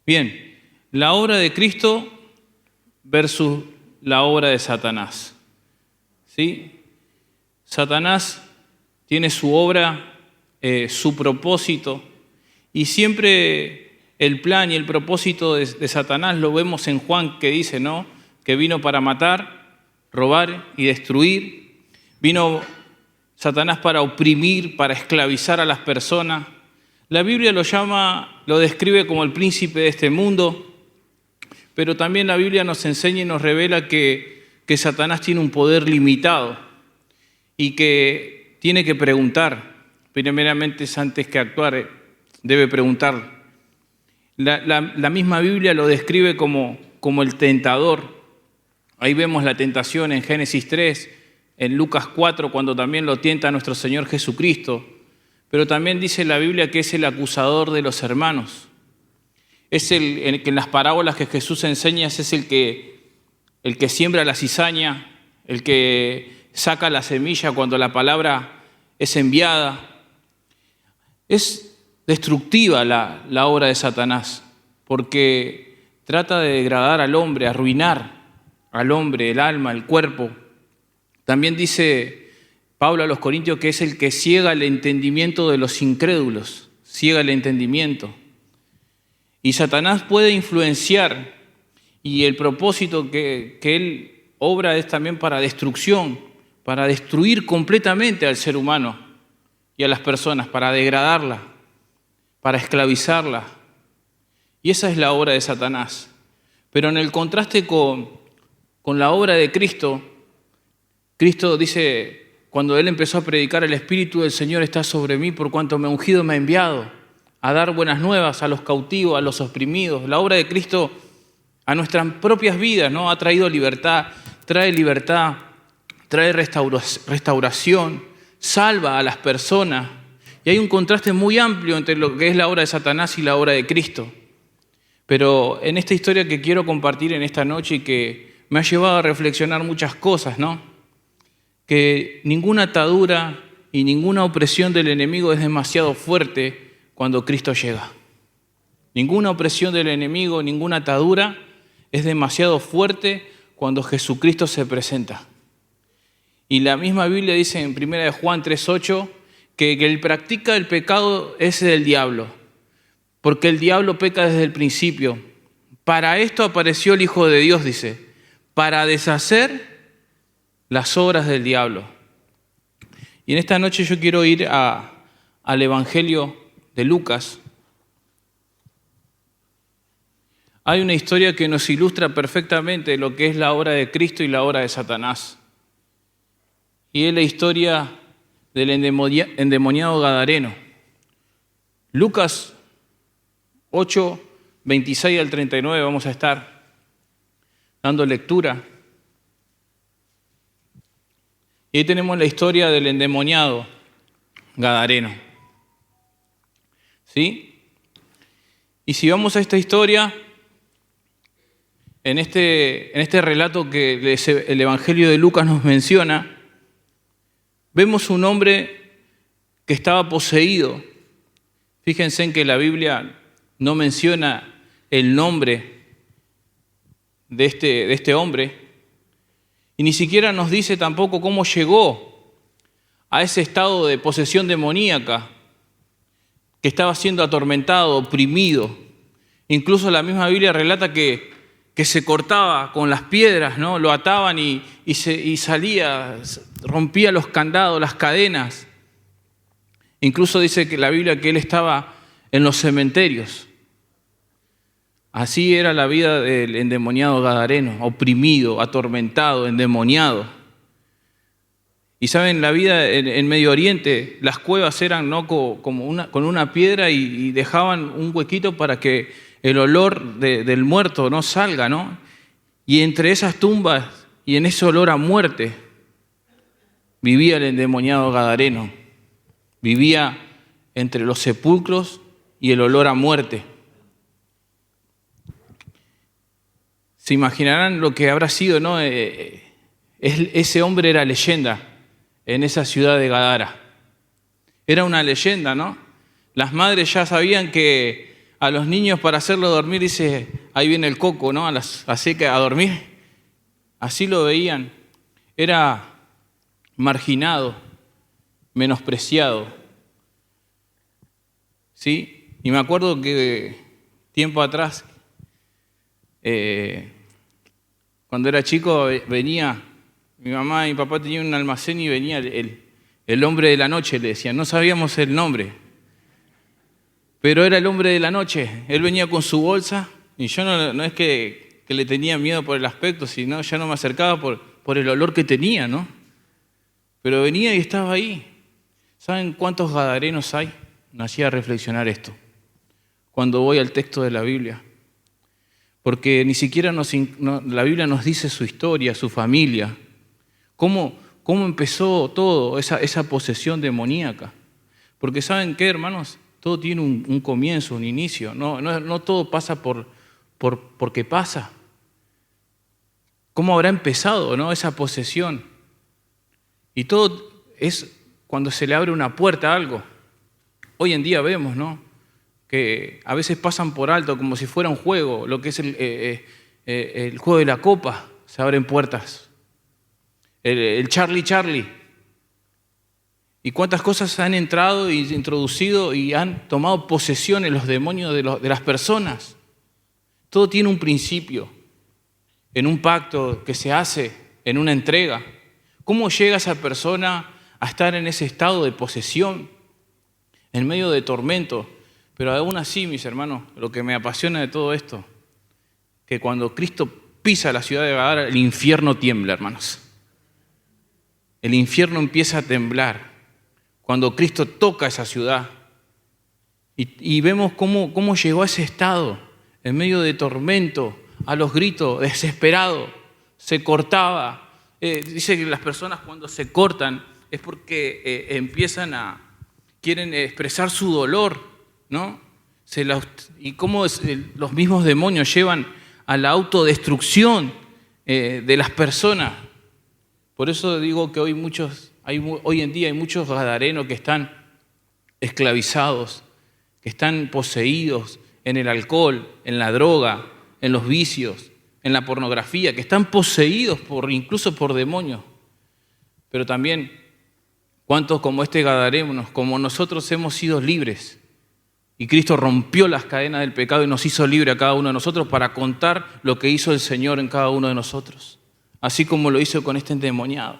Bien, la obra de Cristo versus la obra de Satanás. ¿Sí? Satanás tiene su obra, su propósito, y siempre el plan y el propósito de Satanás lo vemos en Juan, que dice, ¿no?, que vino para matar, robar y destruir. Vino Satanás para oprimir, para esclavizar a las personas. La Biblia lo describe como el príncipe de este mundo, pero también la Biblia nos enseña y nos revela que Satanás tiene un poder limitado y que tiene que preguntar. Primeramente, antes que actuar, debe preguntar. La misma Biblia lo describe como el tentador. Ahí vemos la tentación en Génesis 3, en Lucas 4, cuando también lo tienta nuestro Señor Jesucristo. Pero también dice la Biblia que es el acusador de los hermanos. Es el que en las parábolas que Jesús enseña es el que siembra la cizaña, el que saca la semilla cuando la palabra es enviada. Es destructiva la obra de Satanás, porque trata de degradar al hombre, arruinar al hombre, el alma, el cuerpo. También dice Pablo a los Corintios que es el que ciega el entendimiento de los incrédulos, ciega el entendimiento. Y Satanás puede influenciar, y el propósito que él obra es también para destrucción, para destruir completamente al ser humano y a las personas, para degradarla, para esclavizarla. Y esa es la obra de Satanás. Pero en el contraste con la obra de Cristo, Cristo dice, cuando Él empezó a predicar, el Espíritu del Señor está sobre mí, por cuanto me ha ungido, me ha enviado a dar buenas nuevas a los cautivos, a los oprimidos. La obra de Cristo a nuestras propias vidas, ¿no?, ha traído libertad, trae restauración, salva a las personas. Y hay un contraste muy amplio entre lo que es la obra de Satanás y la obra de Cristo. Pero en esta historia que quiero compartir en esta noche y que me ha llevado a reflexionar muchas cosas, ¿no?, que ninguna atadura y ninguna opresión del enemigo es demasiado fuerte cuando Cristo llega. Ninguna opresión del enemigo, ninguna atadura es demasiado fuerte cuando Jesucristo se presenta. Y la misma Biblia dice en 1 Juan 3:8 que el practica el pecado es del diablo, porque el diablo peca desde el principio. Para esto apareció el Hijo de Dios, dice, para deshacer las obras del diablo. Y en esta noche yo quiero ir al Evangelio de Lucas. Hay una historia que nos ilustra perfectamente lo que es la obra de Cristo y la obra de Satanás. Y es la historia del endemoniado gadareno. Lucas 8, 26 al 39 vamos a estar dando lectura. Y ahí tenemos la historia del endemoniado gadareno. ¿Sí? Y si vamos a esta historia, en este relato que el Evangelio de Lucas nos menciona, vemos un hombre que estaba poseído. Fíjense en que la Biblia no menciona el nombre de este hombre, y ni siquiera nos dice tampoco cómo llegó a ese estado de posesión demoníaca, que estaba siendo atormentado, oprimido. Incluso la misma Biblia relata que se cortaba con las piedras, ¿no? Lo ataban y salía, rompía los candados, las cadenas. Incluso dice que la Biblia que él estaba en los cementerios. Así era la vida del endemoniado gadareno, oprimido, atormentado, endemoniado. Y saben, la vida en Medio Oriente, las cuevas eran, ¿no?, con una piedra y dejaban un huequito para que el olor del muerto no salga, ¿no? Y entre esas tumbas y en ese olor a muerte vivía el endemoniado gadareno. Vivía entre los sepulcros y el olor a muerte. Se imaginarán lo que habrá sido, ¿no? Ese hombre era leyenda en esa ciudad de Gadara. Era una leyenda, ¿no? Las madres ya sabían que a los niños para hacerlo dormir, dice, ahí viene el coco, ¿no? Así que a dormir. Así lo veían. Era marginado, menospreciado. ¿Sí? Y me acuerdo que tiempo atrás, cuando era chico, venía, mi mamá y mi papá tenían un almacén y venía el hombre de la noche, le decían. No sabíamos el nombre, pero era el hombre de la noche. Él venía con su bolsa y yo no es que le tenía miedo por el aspecto, sino ya no me acercaba por el olor que tenía, ¿no? Pero venía y estaba ahí. ¿Saben cuántos gadarenos hay? Me hacía reflexionar esto cuando voy al texto de la Biblia. Porque ni siquiera la Biblia nos dice su historia, su familia. ¿Cómo empezó todo, esa posesión demoníaca? Porque ¿saben qué, hermanos? Todo tiene un comienzo, un inicio. No todo pasa porque pasa. ¿Cómo habrá empezado, no, esa posesión? Y todo es cuando se le abre una puerta a algo. Hoy en día vemos, ¿no?, que a veces pasan por alto como si fuera un juego, lo que es el juego de la copa, se abren puertas. El Charlie. Y cuántas cosas han entrado y introducido y han tomado posesión en los demonios de las personas. Todo tiene un principio, en un pacto que se hace, en una entrega. ¿Cómo llega esa persona a estar en ese estado de posesión, en medio de tormento? Pero aún así, mis hermanos, lo que me apasiona de todo esto, que cuando Cristo pisa la ciudad de Gadara, el infierno tiembla, hermanos. El infierno empieza a temblar cuando Cristo toca esa ciudad. Y vemos cómo llegó a ese estado, en medio de tormento, a los gritos, desesperado, se cortaba. Dice que las personas cuando se cortan es porque quieren expresar su dolor, ¿no? Y cómo los mismos demonios llevan a la autodestrucción de las personas. Por eso digo que hoy en día hay muchos gadarenos que están esclavizados, que están poseídos en el alcohol, en la droga, en los vicios, en la pornografía, que están poseídos incluso por demonios. Pero también, ¿cuántos como este gadareno, como nosotros hemos sido libres? Y Cristo rompió las cadenas del pecado y nos hizo libre a cada uno de nosotros para contar lo que hizo el Señor en cada uno de nosotros, así como lo hizo con este endemoniado.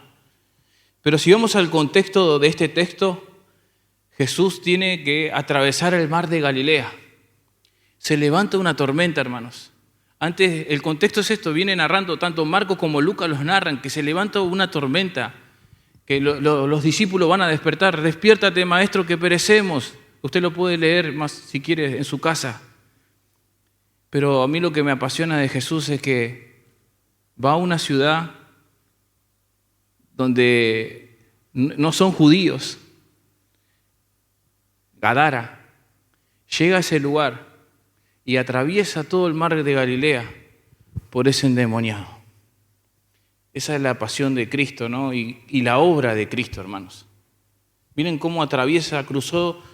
Pero si vamos al contexto de este texto, Jesús tiene que atravesar el mar de Galilea. Se levanta una tormenta, hermanos. Antes, el contexto es esto, viene narrando, tanto Marcos como Lucas los narran, que se levanta una tormenta, que los discípulos van a despertar. Despiértate, maestro, que perecemos. Usted lo puede leer más si quiere en su casa. Pero a mí lo que me apasiona de Jesús es que va a una ciudad donde no son judíos, Gadara, llega a ese lugar y atraviesa todo el mar de Galilea por ese endemoniado. Esa es la pasión de Cristo, ¿no? Y la obra de Cristo, hermanos. Miren cómo cruzó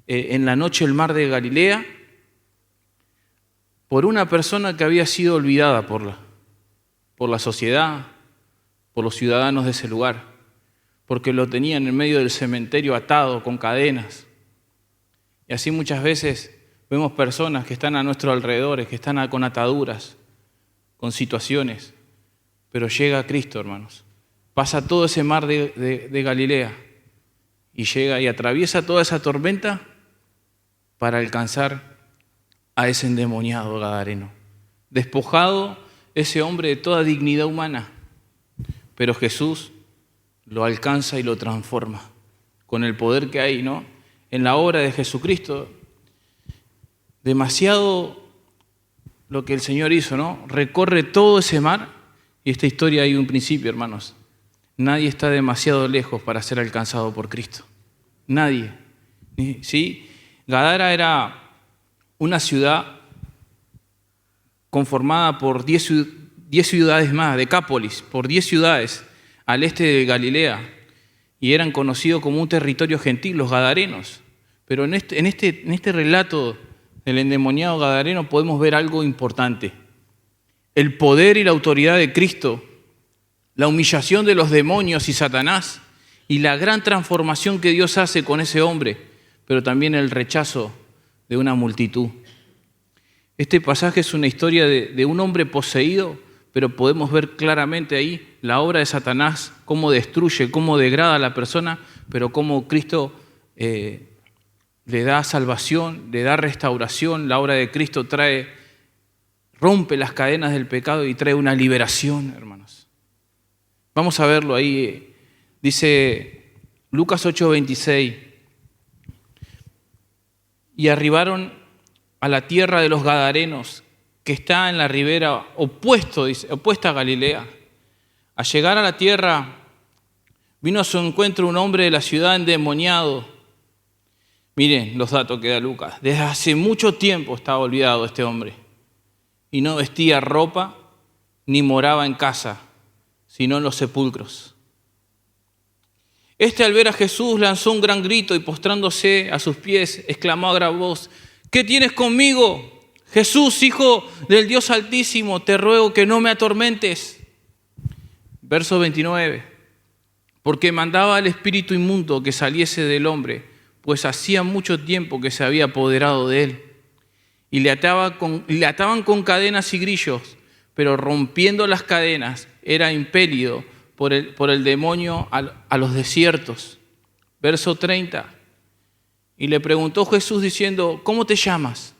en la noche el mar de Galilea por una persona que había sido olvidada por la sociedad, por los ciudadanos de ese lugar, porque lo tenían en medio del cementerio atado con cadenas. Y así muchas veces vemos personas que están a nuestro alrededor, que están con ataduras, con situaciones, pero llega Cristo, hermanos. Pasa todo ese mar de Galilea y llega y atraviesa toda esa tormenta para alcanzar a ese endemoniado gadareno. Despojado ese hombre de toda dignidad humana, pero Jesús lo alcanza y lo transforma con el poder que hay, ¿no?, en la obra de Jesucristo. Demasiado lo que el Señor hizo, ¿no? Recorre todo ese mar y esta historia hay un principio, hermanos. Nadie está demasiado lejos para ser alcanzado por Cristo. Nadie. ¿Sí? Gadara era una ciudad conformada por 10 ciudades más, Decápolis, por 10 ciudades al este de Galilea, y eran conocidos como un territorio gentil, los gadarenos. Pero en este relato del endemoniado gadareno podemos ver algo importante. El poder y la autoridad de Cristo, la humillación de los demonios y Satanás, y la gran transformación que Dios hace con ese hombre, pero también el rechazo de una multitud. Este pasaje es una historia de un hombre poseído, pero podemos ver claramente ahí la obra de Satanás, cómo destruye, cómo degrada a la persona, pero cómo Cristo le da salvación, le da restauración. La obra de Cristo rompe las cadenas del pecado y trae una liberación, hermanos. Vamos a verlo ahí. Dice Lucas 8:26. Y arribaron a la tierra de los Gadarenos, que está en la ribera opuesta a Galilea. Al llegar a la tierra, vino a su encuentro un hombre de la ciudad endemoniado. Miren los datos que da Lucas. Desde hace mucho tiempo estaba olvidado este hombre. Y no vestía ropa ni moraba en casa, sino en los sepulcros. Al ver a Jesús lanzó un gran grito y postrándose a sus pies, exclamó a gran voz: ¿qué tienes conmigo? Jesús, Hijo del Dios Altísimo, te ruego que no me atormentes. Verso 29. Porque mandaba al espíritu inmundo que saliese del hombre, pues hacía mucho tiempo que se había apoderado de él. Y le ataban con cadenas y grillos, pero rompiendo las cadenas era impelido por el demonio a los desiertos. Verso 30. Y le preguntó Jesús diciendo: ¿cómo te llamas?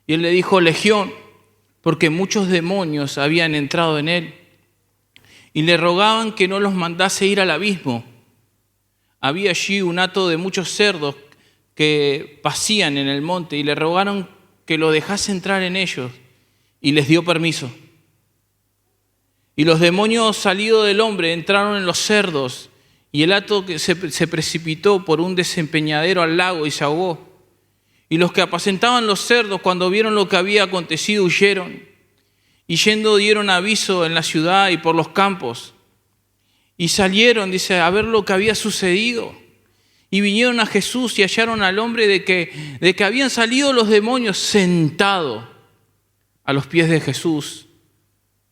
Y él le dijo: Legión, porque muchos demonios habían entrado en él. Y le rogaban que no los mandase ir al abismo. Había allí un hato de muchos cerdos que pacían en el monte, y le rogaron que lo dejase entrar en ellos, y les dio permiso. Y los demonios salidos del hombre entraron en los cerdos, y el hato se precipitó por un desempeñadero al lago y se ahogó. Y los que apacentaban los cerdos, cuando vieron lo que había acontecido, huyeron. Y yendo dieron aviso en la ciudad y por los campos. Y salieron, dice, a ver lo que había sucedido. Y vinieron a Jesús y hallaron al hombre de que habían salido los demonios sentado a los pies de Jesús.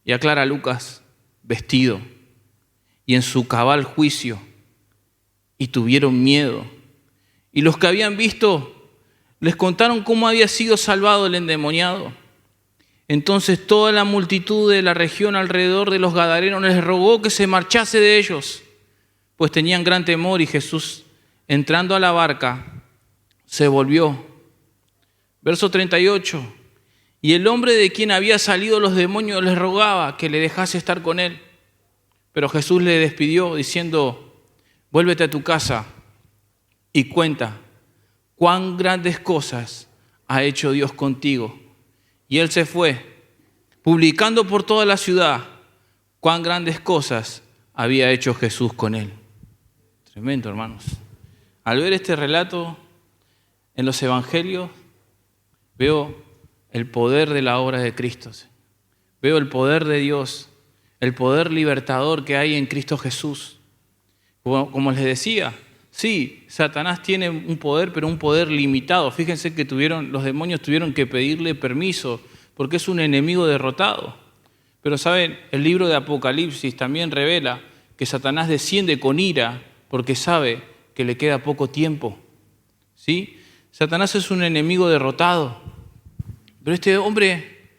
Y aclara Lucas, vestido y en su cabal juicio. Y tuvieron miedo. Y los que habían visto les contaron cómo había sido salvado el endemoniado. Entonces toda la multitud de la región alrededor de los Gadarenos les rogó que se marchase de ellos, pues tenían gran temor. Y Jesús, entrando a la barca, se volvió. Verso 38. Y el hombre de quien había salido los demonios les rogaba que le dejase estar con él. Pero Jesús le despidió diciendo: vuélvete a tu casa y cuenta cuán grandes cosas ha hecho Dios contigo. Y él se fue, publicando por toda la ciudad cuán grandes cosas había hecho Jesús con él. Tremendo, hermanos. Al ver este relato en los evangelios, veo el poder de la obra de Cristo. Veo el poder de Dios, el poder libertador que hay en Cristo Jesús. Como les decía, sí, Satanás tiene un poder, pero un poder limitado. Fíjense que los demonios tuvieron que pedirle permiso porque es un enemigo derrotado. Pero saben, el libro de Apocalipsis también revela que Satanás desciende con ira porque sabe que le queda poco tiempo. ¿Sí? Satanás es un enemigo derrotado. Pero este hombre,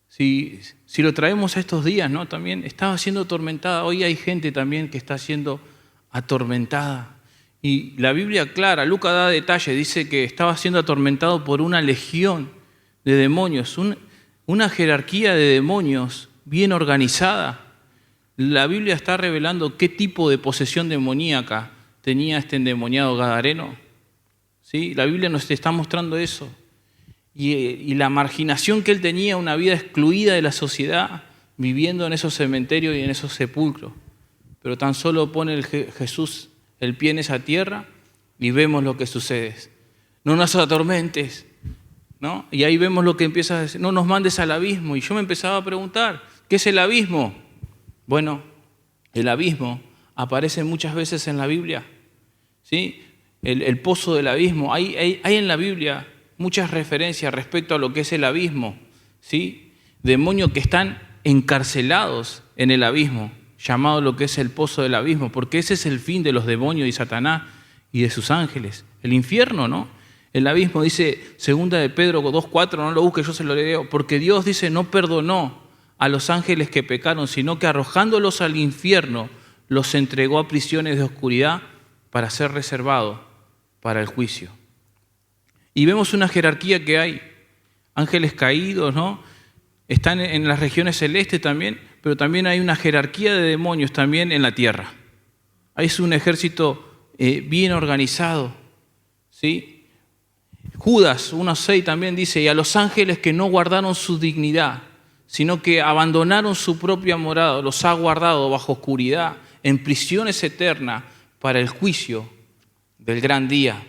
si lo traemos a estos días, ¿no? También estaba siendo atormentada. Hoy hay gente también que está siendo atormentada. Y la Biblia aclara, Lucas da detalle, dice que estaba siendo atormentado por una legión de demonios, una jerarquía de demonios bien organizada. La Biblia está revelando qué tipo de posesión demoníaca tenía este endemoniado gadareno. ¿Sí? La Biblia nos está mostrando eso. Y la marginación que él tenía, una vida excluida de la sociedad, viviendo en esos cementerios y en esos sepulcros. Pero tan solo pone Jesús el pie en esa tierra y vemos lo que sucede. No nos atormentes, ¿no? Y ahí vemos lo que empieza a decir: no nos mandes al abismo. Y yo me empezaba a preguntar, ¿qué es el abismo? Bueno, el abismo aparece muchas veces en la Biblia, ¿sí? El pozo del abismo. Hay en la Biblia muchas referencias respecto a lo que es el abismo, ¿sí? Demonios que están encarcelados en el abismo, llamado lo que es el pozo del abismo, porque ese es el fin de los demonios y Satanás y de sus ángeles. El infierno, ¿no? El abismo, dice 2 de Pedro 2:4, no lo busque, yo se lo leo, porque Dios, dice, no perdonó a los ángeles que pecaron, sino que arrojándolos al infierno, los entregó a prisiones de oscuridad para ser reservados para el juicio. Y vemos una jerarquía que hay, ángeles caídos, ¿no? Están en las regiones celestes también, pero también hay una jerarquía de demonios también en la tierra. Ahí es un ejército bien organizado, ¿sí? Judas 1:6 también dice, y a los ángeles que no guardaron su dignidad, sino que abandonaron su propia morada, los ha guardado bajo oscuridad, en prisiones eternas para el juicio del gran día.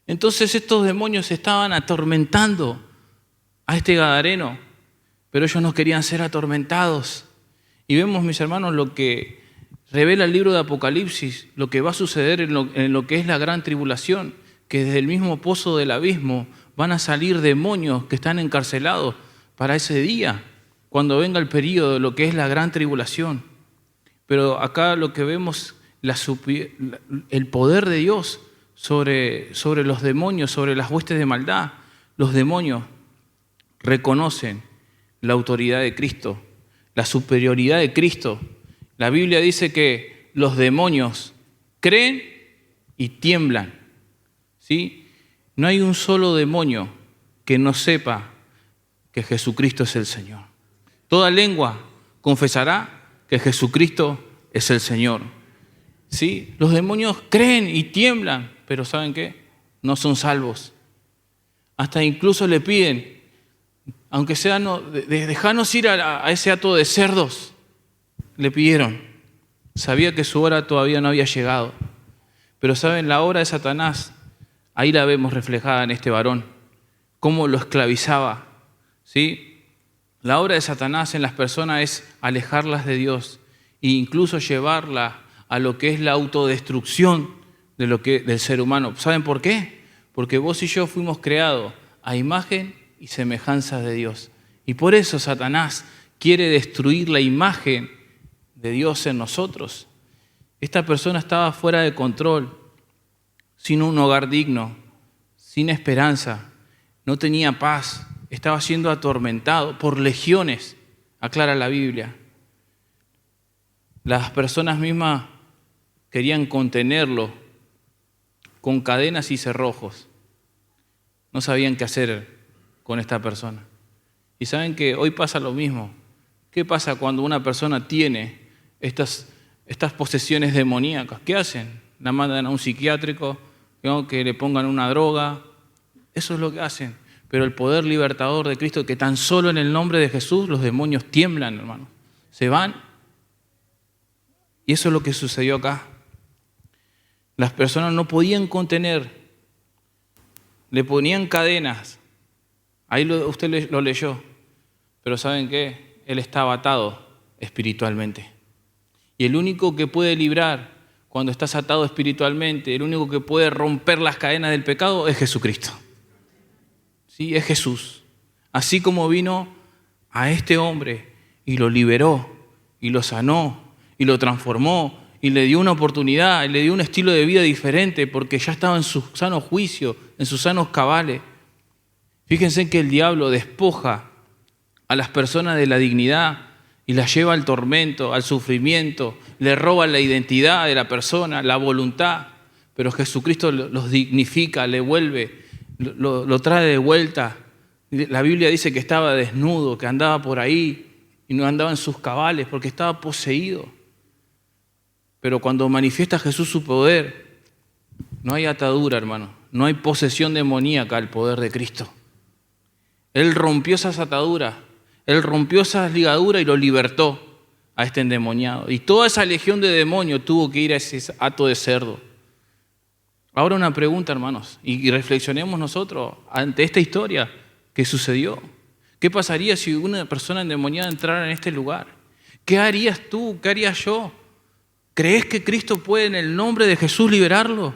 Entonces estos demonios estaban atormentando a este gadareno, pero ellos no querían ser atormentados. Y vemos, mis hermanos, lo que revela el libro de Apocalipsis, lo que va a suceder en lo que es la gran tribulación, que desde el mismo pozo del abismo van a salir demonios que están encarcelados para ese día, cuando venga el período de lo que es la gran tribulación. Pero acá lo que vemos, el poder de Dios sobre los demonios, sobre las huestes de maldad. Los demonios reconocen la autoridad de Cristo, la superioridad de Cristo. La Biblia dice que los demonios creen y tiemblan, ¿sí? No hay un solo demonio que no sepa que Jesucristo es el Señor. Toda lengua confesará que Jesucristo es el Señor. ¿Sí? Los demonios creen y tiemblan, pero ¿saben qué? No son salvos. Hasta incluso le piden, aunque sea, dejanos ir a ese hato de cerdos, le pidieron. Sabía que su hora todavía no había llegado. Pero ¿saben? La obra de Satanás, ahí la vemos reflejada en este varón, cómo lo esclavizaba, ¿sí? La obra de Satanás en las personas es alejarlas de Dios e incluso llevarlas a lo que es la autodestrucción del ser humano. ¿Saben por qué? Porque vos y yo fuimos creados a imagen y semejanza de Dios. Y por eso Satanás quiere destruir la imagen de Dios en nosotros. Esta persona estaba fuera de control, sin un hogar digno, sin esperanza, no tenía paz, estaba siendo atormentado por legiones, aclara la Biblia. Las personas mismas querían contenerlo con cadenas y cerrojos. No sabían qué hacer con esta persona. Y saben que hoy pasa lo mismo. ¿Qué pasa cuando una persona tiene estas posesiones demoníacas? ¿Qué hacen? La mandan a un psiquiátrico, que le pongan una droga. Eso es lo que hacen. Pero el poder libertador de Cristo, que tan solo en el nombre de Jesús los demonios tiemblan, hermano. Se van. Y eso es lo que sucedió acá. Las personas no podían contener, le ponían cadenas. Ahí usted lo leyó. Pero ¿saben qué? Él estaba atado espiritualmente. Y el único que puede librar cuando estás atado espiritualmente, el único que puede romper las cadenas del pecado es Jesucristo. Sí, es Jesús. Así como vino a este hombre y lo liberó y lo sanó y lo transformó y le dio una oportunidad, y le dio un estilo de vida diferente porque ya estaba en su sano juicio, en sus sanos cabales. Fíjense que el diablo despoja a las personas de la dignidad y las lleva al tormento, al sufrimiento, le roba la identidad de la persona, la voluntad, pero Jesucristo los dignifica, le vuelve, lo trae de vuelta. La Biblia dice que estaba desnudo, que andaba por ahí y no andaba en sus cabales porque estaba poseído. Pero cuando manifiesta Jesús su poder, no hay atadura, hermano, no hay posesión demoníaca al poder de Cristo. Él rompió esas ataduras, Él rompió esas ligaduras y lo libertó a este endemoniado. Y toda esa legión de demonios tuvo que ir a ese hato de cerdo. Ahora una pregunta, hermanos, y reflexionemos nosotros ante esta historia que sucedió. ¿Qué pasaría si una persona endemoniada entrara en este lugar? ¿Qué harías tú? ¿Qué haría yo? ¿Crees que Cristo puede en el nombre de Jesús liberarlo?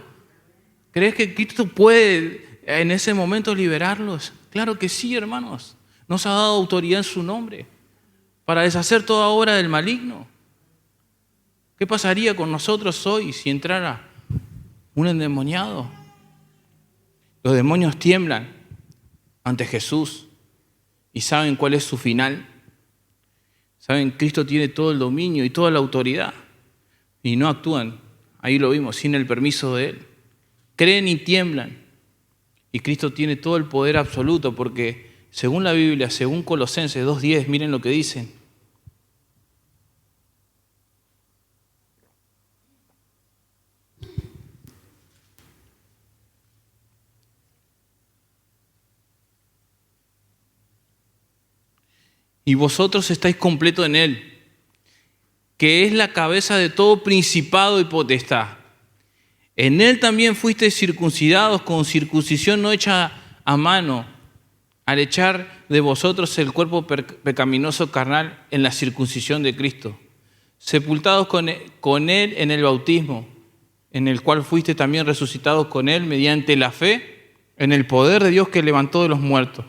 ¿Crees que Cristo puede en ese momento liberarlos? Claro que sí, hermanos. Nos ha dado autoridad en su nombre para deshacer toda obra del maligno. ¿Qué pasaría con nosotros hoy si entrara un endemoniado? Los demonios tiemblan ante Jesús y saben cuál es su final. Saben, Cristo tiene todo el dominio y toda la autoridad y no actúan, ahí lo vimos, sin el permiso de Él. Creen y tiemblan y Cristo tiene todo el poder absoluto porque según la Biblia, según Colosenses 2:10, miren lo que dicen. Y vosotros estáis completos en Él, que es la cabeza de todo principado y potestad. En Él también fuisteis circuncidados con circuncisión no hecha a mano, al echar de vosotros el cuerpo pecaminoso carnal en la circuncisión de Cristo, sepultados con Él en el bautismo, en el cual fuiste también resucitados con Él mediante la fe en el poder de Dios que levantó de los muertos.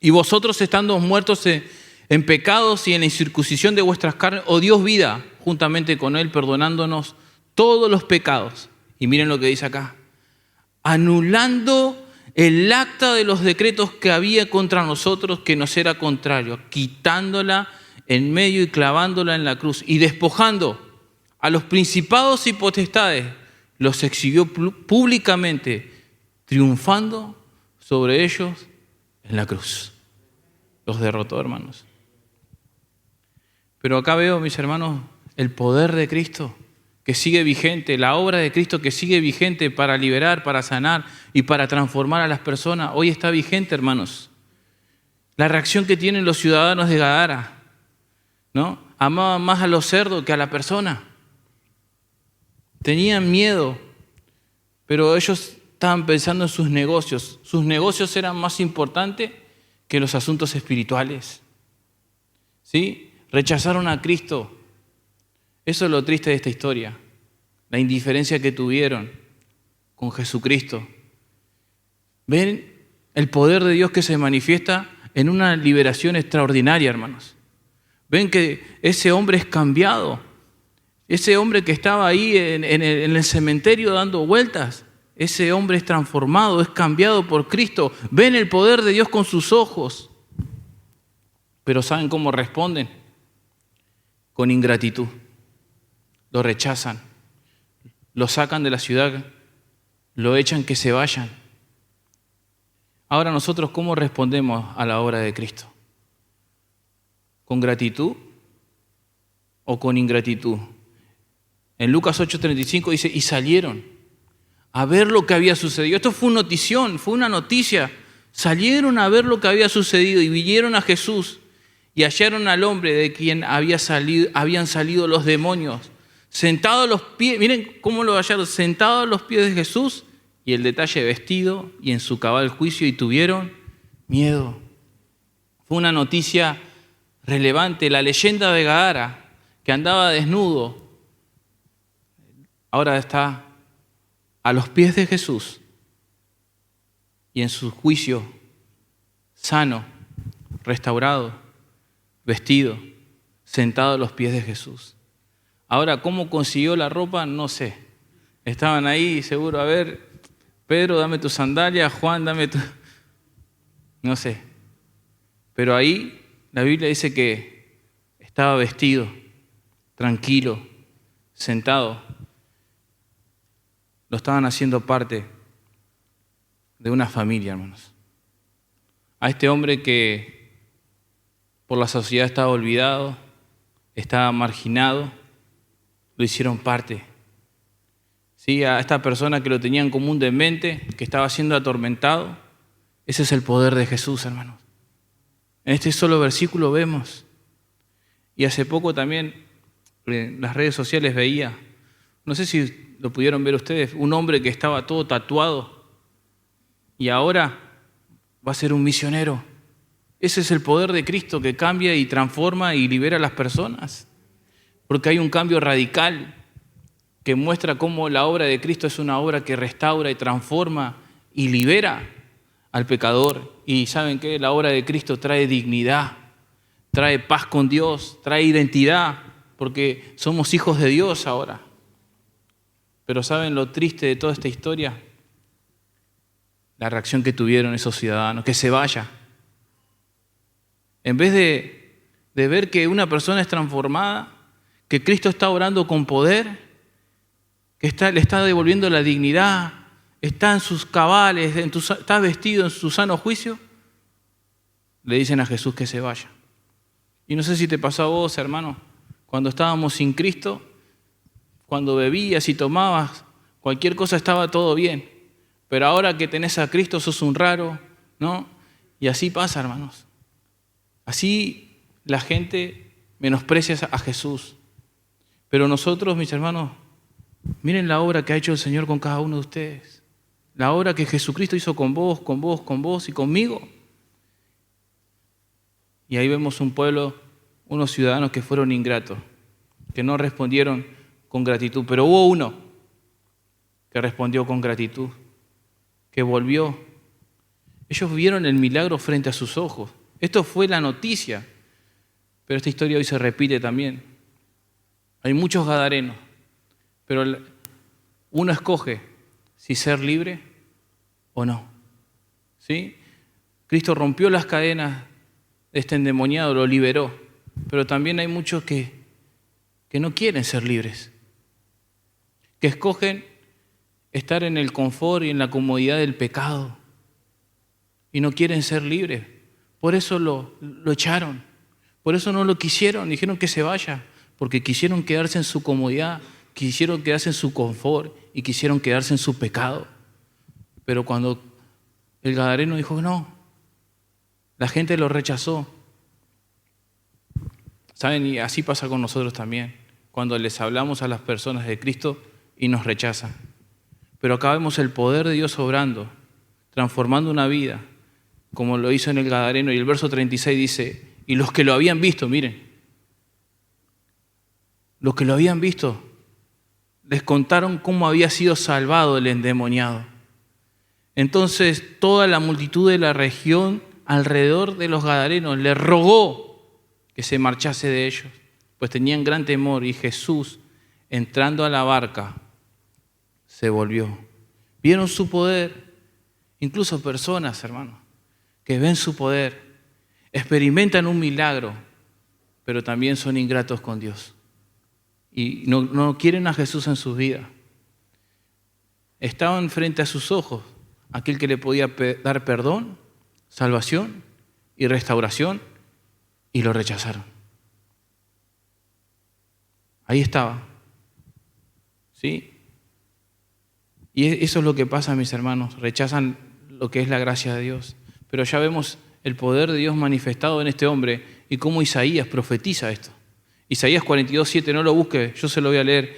Y vosotros estando muertos en pecados y en la incircuncisión de vuestras carnes, os dio vida juntamente con Él, perdonándonos todos los pecados. Y miren lo que dice acá. Anulando el acta de los decretos que había contra nosotros, que nos era contrario, quitándola en medio y clavándola en la cruz. Y despojando a los principados y potestades, los exhibió públicamente, triunfando sobre ellos en la cruz. Los derrotó, hermanos. Pero acá veo, mis hermanos, el poder de Cristo que sigue vigente, la obra de Cristo que sigue vigente para liberar, para sanar y para transformar a las personas. Hoy está vigente, hermanos. La reacción que tienen los ciudadanos de Gadara, ¿no? Amaban más a los cerdos que a la persona. Tenían miedo, pero ellos estaban pensando en sus negocios. Sus negocios eran más importantes que los asuntos espirituales. ¿Sí? Rechazaron a Cristo. Eso es lo triste de esta historia. La indiferencia que tuvieron con Jesucristo. ¿Ven el poder de Dios que se manifiesta en una liberación extraordinaria, hermanos? ¿Ven que ese hombre es cambiado? Ese hombre que estaba ahí en el cementerio dando vueltas, ese hombre es transformado, es cambiado por Cristo. Ven el poder de Dios con sus ojos. Pero ¿saben cómo responden? Con ingratitud. Lo rechazan. Lo sacan de la ciudad. Lo echan que se vayan. Ahora nosotros, ¿cómo respondemos a la obra de Cristo? ¿Con gratitud o con ingratitud? En Lucas 8:35 dice, y salieron a ver lo que había sucedido. Esto fue una notición, fue una noticia. Salieron a ver lo que había sucedido y vieron a Jesús y hallaron al hombre de quien habían salido los demonios, sentado a los pies, miren cómo lo hallaron, sentado a los pies de Jesús y el detalle vestido y en su cabal juicio y tuvieron miedo. Fue una noticia relevante. La leyenda de Gadara, que andaba desnudo, ahora está a los pies de Jesús y en su juicio sano, restaurado, vestido, sentado a los pies de Jesús. Ahora, ¿cómo consiguió la ropa? No sé. Estaban ahí seguro, a ver, Pedro, dame tu sandalia, Juan, dame tu... No sé. Pero ahí la Biblia dice que estaba vestido, tranquilo, sentado. Lo estaban haciendo parte de una familia, hermanos. A este hombre que por la sociedad estaba olvidado, estaba marginado, lo hicieron parte. ¿Sí? A esta persona que lo tenían como un demente, que estaba siendo atormentado, ese es el poder de Jesús, hermanos. En este solo versículo vemos. Y hace poco también en las redes sociales veía, no sé si lo pudieron ver ustedes, un hombre que estaba todo tatuado y ahora va a ser un misionero. Ese es el poder de Cristo que cambia y transforma y libera a las personas. Porque hay un cambio radical que muestra cómo la obra de Cristo es una obra que restaura y transforma y libera al pecador. Y ¿saben qué? La obra de Cristo trae dignidad, trae paz con Dios, trae identidad, porque somos hijos de Dios ahora. Pero ¿saben lo triste de toda esta historia? La reacción que tuvieron esos ciudadanos, que se vaya. En vez de ver que una persona es transformada, que Cristo está orando con poder, que le está devolviendo la dignidad, está en sus cabales, está vestido en su sano juicio, le dicen a Jesús que se vaya. Y no sé si te pasó a vos, hermano, cuando estábamos sin Cristo, cuando bebías y tomabas, cualquier cosa estaba todo bien. Pero ahora que tenés a Cristo sos un raro, ¿no? Y así pasa, hermanos. Así la gente menosprecia a Jesús. Pero nosotros, mis hermanos, miren la obra que ha hecho el Señor con cada uno de ustedes. La obra que Jesucristo hizo con vos y conmigo. Y ahí vemos un pueblo, unos ciudadanos que fueron ingratos, que no respondieron con gratitud. Pero hubo uno que respondió con gratitud, que volvió. Ellos vieron el milagro frente a sus ojos. Esto fue la noticia. Pero esta historia hoy se repite también. Hay muchos gadarenos, pero uno escoge si ser libre o no. ¿Sí? Cristo rompió las cadenas de este endemoniado, lo liberó, pero también hay muchos que no quieren ser libres, que escogen estar en el confort y en la comodidad del pecado y no quieren ser libres. Por eso lo echaron, por eso no lo quisieron, dijeron que se vaya, porque quisieron quedarse en su comodidad, quisieron quedarse en su confort y quisieron quedarse en su pecado. Pero cuando el gadareno dijo no, la gente lo rechazó. ¿Saben? Y así pasa con nosotros también, cuando les hablamos a las personas de Cristo y nos rechazan. Pero acá vemos el poder de Dios obrando, transformando una vida, como lo hizo en el gadareno. Y el verso 36 dice, y los que lo habían visto, miren, los que lo habían visto, les contaron cómo había sido salvado el endemoniado. Entonces toda la multitud de la región alrededor de los gadarenos le rogó que se marchase de ellos, pues tenían gran temor. Y Jesús, entrando a la barca, se volvió. Vieron su poder. Incluso personas, hermanos, que ven su poder, experimentan un milagro, pero también son ingratos con Dios. Y no quieren a Jesús en sus vidas. Estaban frente a sus ojos aquel que le podía dar perdón, salvación y restauración, y lo rechazaron. Ahí estaba. ¿Sí? Y eso es lo que pasa, mis hermanos. Rechazan lo que es la gracia de Dios. Pero ya vemos el poder de Dios manifestado en este hombre y cómo Isaías profetiza esto. Isaías 42:7, no lo busque, yo se lo voy a leer.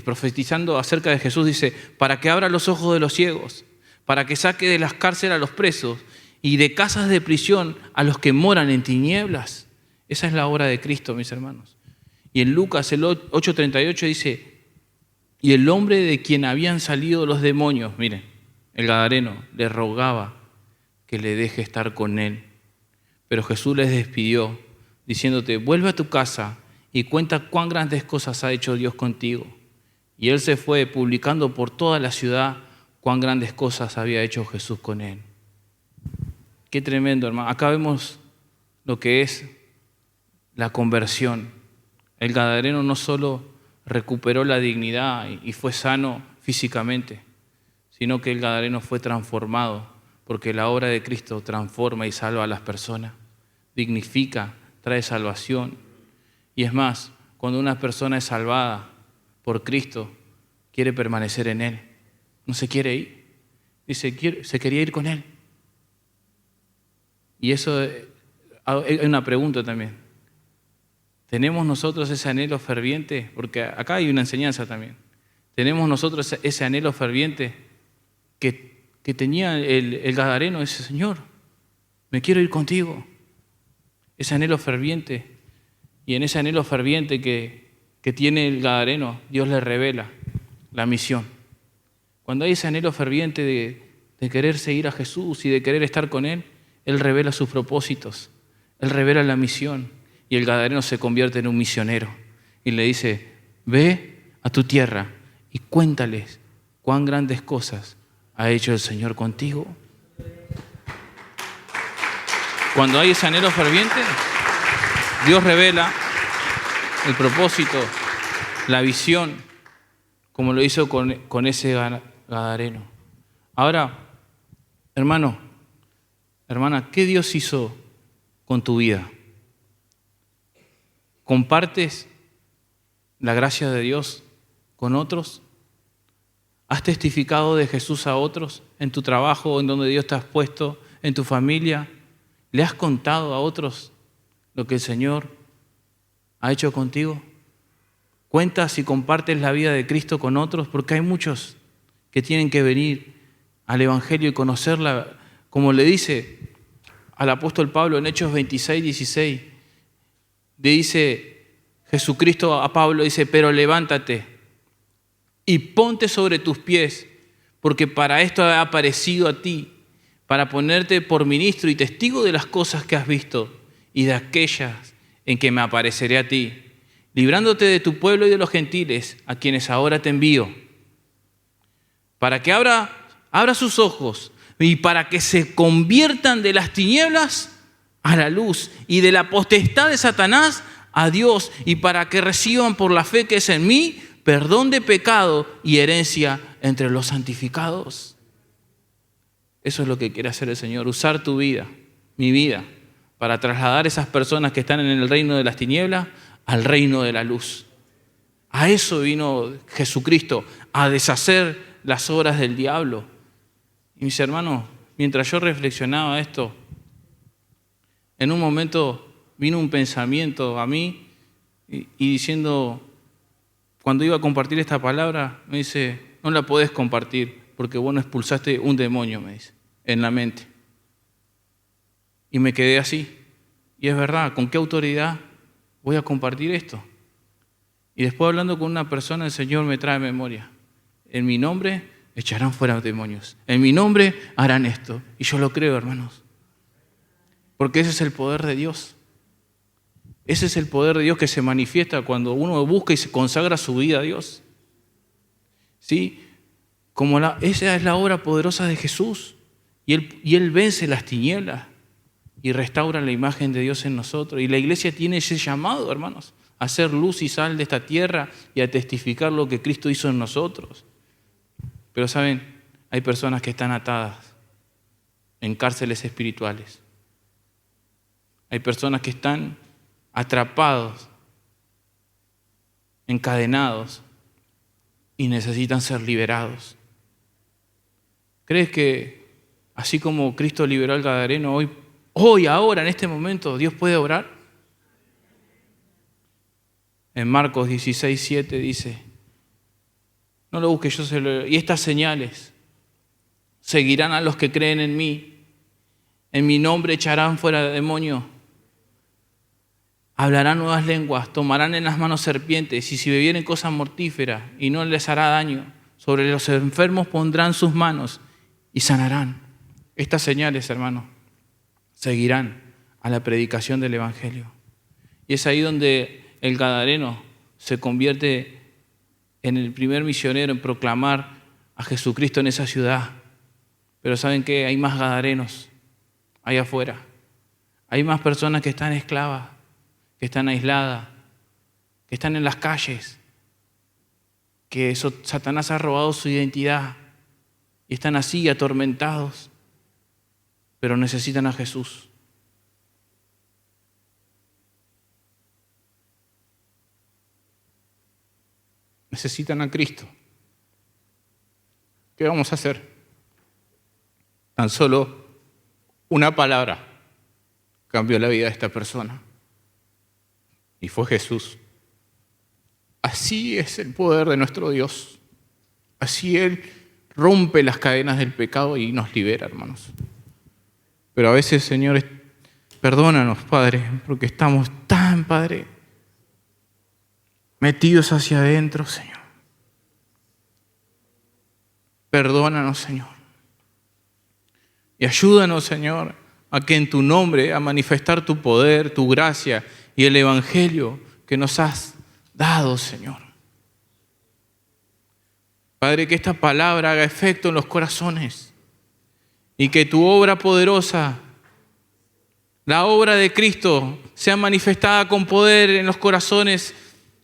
Profetizando acerca de Jesús, dice, para que abra los ojos de los ciegos, para que saque de las cárceles a los presos y de casas de prisión a los que moran en tinieblas. Esa es la obra de Cristo, mis hermanos. Y en Lucas el 8:38 dice, y el hombre de quien habían salido los demonios, miren, el gadareno, le rogaba que le deje estar con él. Pero Jesús les despidió, diciéndote, vuelve a tu casa y cuenta cuán grandes cosas ha hecho Dios contigo. Y él se fue publicando por toda la ciudad cuán grandes cosas había hecho Jesús con él. Qué tremendo, hermano. Acá vemos lo que es la conversión. El gadareno no solo recuperó la dignidad y fue sano físicamente, sino que el gadareno fue transformado, porque la obra de Cristo transforma y salva a las personas, dignifica, trae salvación. Y es más, cuando una persona es salvada por Cristo, quiere permanecer en Él, no se quiere ir, dice, se quería ir con Él. Y eso hay una pregunta también. ¿Tenemos nosotros ese anhelo ferviente? Porque acá hay una enseñanza también. ¿Tenemos nosotros ese anhelo ferviente que tenía el gadareno, ese Señor? Me quiero ir contigo. Ese anhelo ferviente. Y en ese anhelo ferviente que tiene el gadareno, Dios le revela la misión. Cuando hay ese anhelo ferviente de de querer seguir a Jesús y de querer estar con Él, Él revela sus propósitos, Él revela la misión y el gadareno se convierte en un misionero y le dice, ve a tu tierra y cuéntales cuán grandes cosas ha hecho el Señor contigo. Cuando hay ese anhelo ferviente, Dios revela el propósito, la visión, como lo hizo con ese gadareno. Ahora, hermano, hermana, ¿qué Dios hizo con tu vida? ¿Compartes la gracia de Dios con otros? ¿Has testificado de Jesús a otros en tu trabajo, en donde Dios te ha puesto, en tu familia? ¿Le has contado a otros lo que el Señor ha hecho contigo? ¿Cuentas y compartes la vida de Cristo con otros? Porque hay muchos que tienen que venir al Evangelio y conocerla, como le dice al apóstol Pablo en Hechos 26, 16. Le dice Jesucristo a Pablo, dice, pero levántate y ponte sobre tus pies, porque para esto he aparecido a ti, para ponerte por ministro y testigo de las cosas que has visto y de aquellas en que me apareceré a ti, librándote de tu pueblo y de los gentiles, a quienes ahora te envío, para que abra sus ojos y para que se conviertan de las tinieblas a la luz y de la potestad de Satanás a Dios, y para que reciban por la fe que es en mí perdón de pecado y herencia entre los santificados. Eso es lo que quiere hacer el Señor, usar tu vida, mi vida, para trasladar a esas personas que están en el reino de las tinieblas al reino de la luz. A eso vino Jesucristo, a deshacer las obras del diablo. Y mis hermanos, mientras yo reflexionaba esto, en un momento vino un pensamiento a mí y diciendo, cuando iba a compartir esta palabra, me dice, no la podés compartir porque vos no expulsaste un demonio, me dice, en la mente. Y me quedé así. Y es verdad, ¿con qué autoridad voy a compartir esto? Y después hablando con una persona, el Señor me trae memoria. En mi nombre echarán fuera demonios. En mi nombre harán esto. Y yo lo creo, hermanos. Porque ese es el poder de Dios. Ese es el poder de Dios que se manifiesta cuando uno busca y se consagra su vida a Dios. ¿Sí? Esa es la obra poderosa de Jesús. Y Él vence las tinieblas y restaura la imagen de Dios en nosotros. Y la iglesia tiene ese llamado, hermanos, a ser luz y sal de esta tierra y a testificar lo que Cristo hizo en nosotros. Pero saben, hay personas que están atadas en cárceles espirituales. Hay personas que están atrapados, encadenados y necesitan ser liberados. ¿Crees que así como Cristo liberó al gadareno, hoy, ahora, en este momento, Dios puede obrar? En Marcos 16, 7 dice, no lo busque, yo se lo... Y estas señales seguirán a los que creen en mí. En mi nombre echarán fuera demonios. Hablarán nuevas lenguas, tomarán en las manos serpientes, y si bebieren cosas mortíferas y no les hará daño, sobre los enfermos pondrán sus manos y sanarán. Estas señales, hermanos, seguirán a la predicación del Evangelio. Y es ahí donde el gadareno se convierte en el primer misionero en proclamar a Jesucristo en esa ciudad. Pero ¿saben qué? Hay más gadarenos allá afuera. Hay más personas que están esclavas, que están aisladas, que están en las calles, que Satanás ha robado su identidad y están así atormentados, pero necesitan a Jesús. Necesitan a Cristo. ¿Qué vamos a hacer? Tan solo una palabra cambió la vida de esta persona. Y fue Jesús. Así es el poder de nuestro Dios. Así Él rompe las cadenas del pecado y nos libera, hermanos. Pero a veces, Señor, perdónanos, Padre, porque estamos tan, Padre, metidos hacia adentro, Señor. Perdónanos, Señor. Y ayúdanos, Señor, a que en tu nombre, a manifestar tu poder, tu gracia y el evangelio que nos has dado, Señor. Padre, que esta palabra haga efecto en los corazones y que tu obra poderosa, la obra de Cristo, sea manifestada con poder en los corazones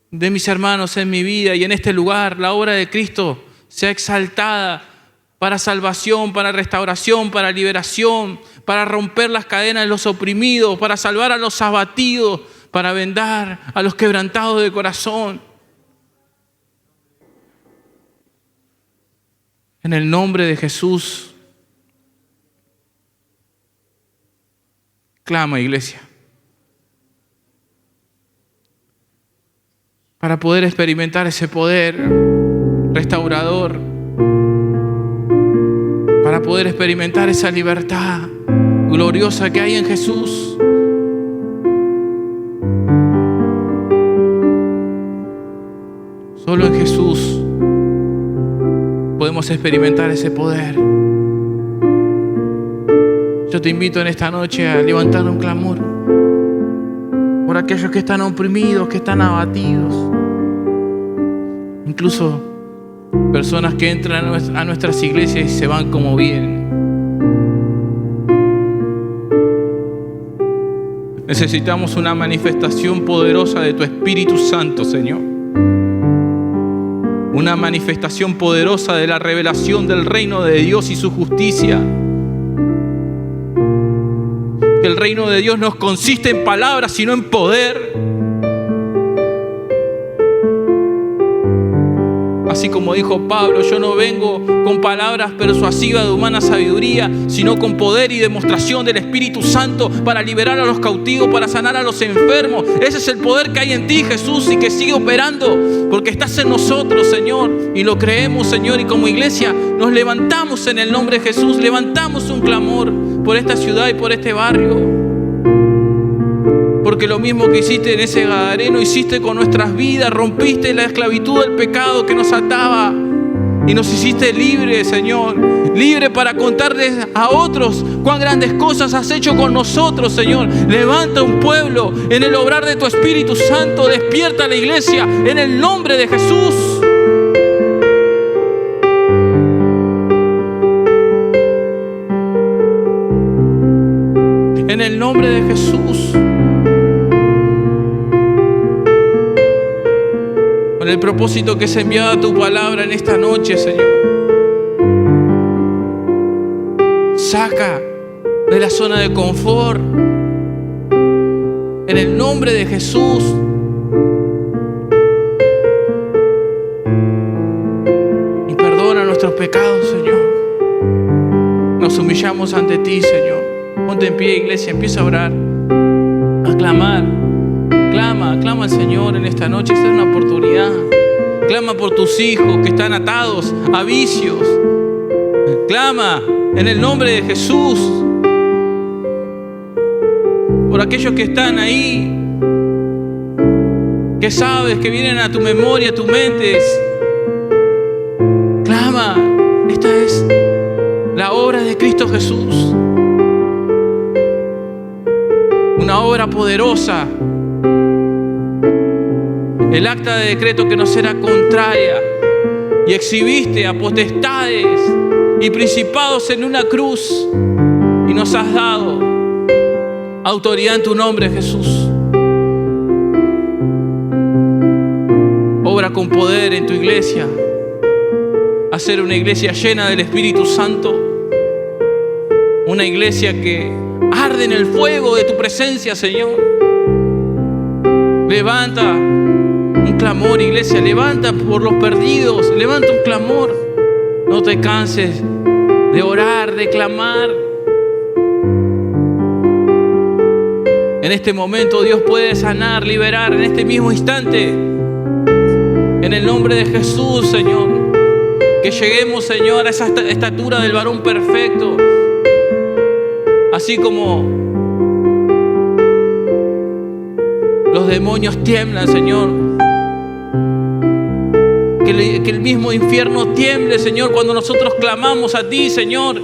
de mis hermanos en mi vida y en este lugar. La obra de Cristo sea exaltada para salvación, para restauración, para liberación, para romper las cadenas de los oprimidos, para salvar a los abatidos, para vendar a los quebrantados de corazón. En el nombre de Jesús, clama, iglesia, para poder experimentar ese poder restaurador, para poder experimentar esa libertad gloriosa que hay en Jesús. Solo en Jesús podemos experimentar ese poder. Yo te invito en esta noche a levantar un clamor por aquellos que están oprimidos, que están abatidos. Incluso personas que entran a nuestras iglesias y se van como vienen. Necesitamos una manifestación poderosa de tu Espíritu Santo, Señor. Una manifestación poderosa de la revelación del reino de Dios y su justicia. El reino de Dios no consiste en palabras, sino en poder. Así como dijo Pablo, yo no vengo con palabras persuasivas de humana sabiduría, sino con poder y demostración del Espíritu Santo para liberar a los cautivos, para sanar a los enfermos. Ese es el poder que hay en ti, Jesús, y que sigue operando porque estás en nosotros, Señor, y lo creemos, Señor, y como iglesia nos levantamos en el nombre de Jesús, levantamos un clamor por esta ciudad y por este barrio. Porque lo mismo que hiciste en ese Gadareno, hiciste con nuestras vidas. Rompiste la esclavitud del pecado que nos ataba y nos hiciste libres, Señor. Libres para contarles a otros cuán grandes cosas has hecho con nosotros, Señor. Levanta un pueblo en el obrar de tu Espíritu Santo. Despierta a la iglesia en el nombre de Jesús. En el nombre de Jesús. Con el propósito que es enviada tu palabra en esta noche, Señor. Saca de la zona de confort. En el nombre de Jesús. Y perdona nuestros pecados, Señor. Nos humillamos ante ti, Señor. Ponte en pie, iglesia, empieza a orar, a clamar. Clama al Señor en esta noche. Esta es una oportunidad. Clama por tus hijos que están atados a vicios. Clama en el nombre de Jesús por aquellos que están ahí, que sabes que vienen a tu memoria, a tu mente. Clama. Esta es la obra de Cristo Jesús. Una obra poderosa. El acta de decreto que no será contraria. Y exhibiste a potestades y principados en una cruz. Y nos has dado autoridad en tu nombre, Jesús. Obra con poder en tu iglesia. Hacer una iglesia llena del Espíritu Santo. Una iglesia que arde en el fuego de tu presencia, Señor. Levanta un clamor, iglesia. Levanta por los perdidos. Levanta un clamor. No te canses de orar, de clamar. En este momento Dios puede sanar, liberar en este mismo instante. En el nombre de Jesús, Señor. Que lleguemos, Señor, a esa estatura del varón perfecto. Así como los demonios tiemblan, Señor. Que el mismo infierno tiemble, Señor, cuando nosotros clamamos a ti, Señor.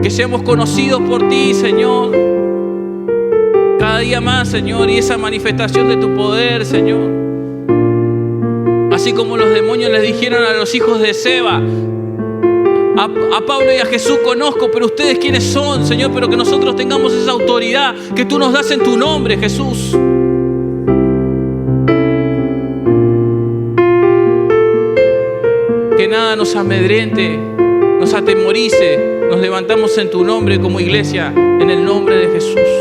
Que seamos conocidos por ti, Señor. Cada día más, Señor, y esa manifestación de tu poder, Señor. Así como los demonios les dijeron a los hijos de Seba, a Pablo y a Jesús conozco, pero ustedes quiénes son, Señor, pero que nosotros tengamos esa autoridad que tú nos das en tu nombre, Jesús. Que nada nos amedrente, nos atemorice. Nos levantamos en tu nombre como iglesia, en el nombre de Jesús.